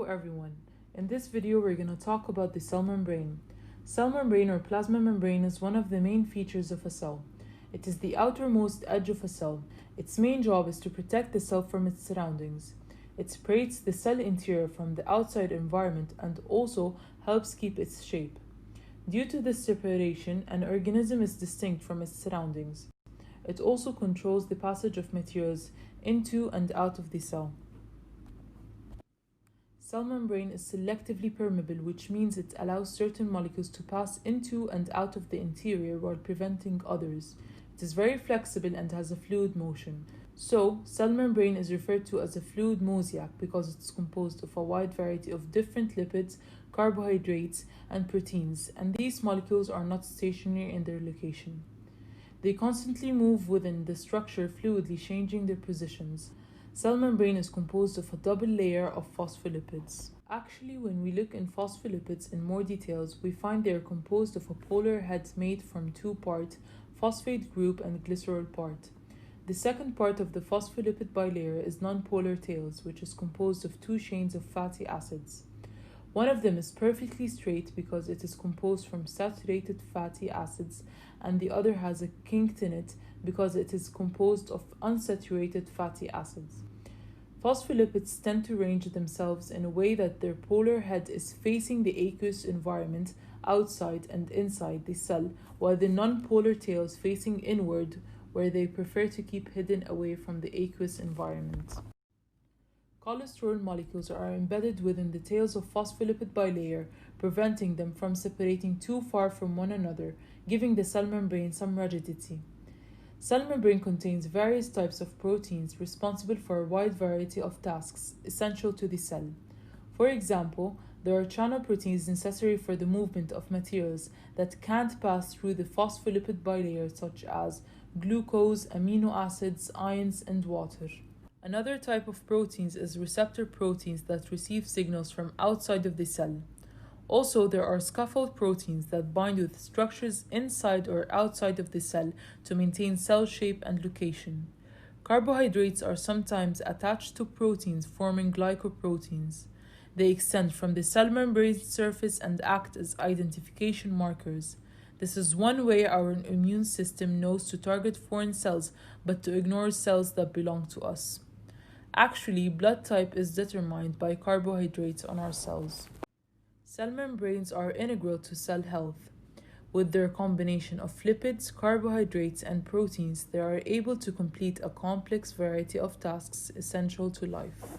everyone. In this video we're going to talk about the cell membrane. Cell membrane or plasma membrane is one of the main features of a cell. It is the outermost edge of a cell. Its main job is to protect the cell from its surroundings. It separates the cell interior from the outside environment and also helps keep its shape. Due to this separation, an organism is distinct from its surroundings. It also controls the passage of materials into and out of the cell. Cell membrane is selectively permeable, which means it allows certain molecules to pass into and out of the interior while preventing others. It is very flexible and has a fluid motion. So, cell membrane is referred to as a fluid mosaic because it's composed of a wide variety of different lipids, carbohydrates, and proteins, and these molecules are not stationary in their location. They constantly move within the structure fluidly, changing their positions. Cell membrane is composed of a double layer of phospholipids. Actually, when we look in phospholipids in more details, we find they are composed of a polar head made from two parts, phosphate group and glycerol part. The second part of the phospholipid bilayer is nonpolar tails, which is composed of two chains of fatty acids. One of them is perfectly straight because it is composed from saturated fatty acids, and the other has a kink in it because it is composed of unsaturated fatty acids. Phospholipids tend to arrange themselves in a way that their polar head is facing the aqueous environment outside and inside the cell, while the nonpolar tail is facing inward, where they prefer to keep hidden away from the aqueous environment. Cholesterol molecules are embedded within the tails of phospholipid bilayer, preventing them from separating too far from one another, giving the cell membrane some rigidity. Cell membrane contains various types of proteins responsible for a wide variety of tasks essential to the cell. For example, there are channel proteins necessary for the movement of materials that can't pass through the phospholipid bilayer, such as glucose, amino acids, ions, and water. Another type of proteins is receptor proteins that receive signals from outside of the cell. Also, there are scaffold proteins that bind with structures inside or outside of the cell to maintain cell shape and location. Carbohydrates are sometimes attached to proteins, forming glycoproteins. They extend from the cell membrane surface and act as identification markers. This is one way our immune system knows to target foreign cells but to ignore cells that belong to us. Actually, blood type is determined by carbohydrates on our cells. Cell membranes are integral to cell health. With their combination of lipids, carbohydrates, and proteins, they are able to complete a complex variety of tasks essential to life.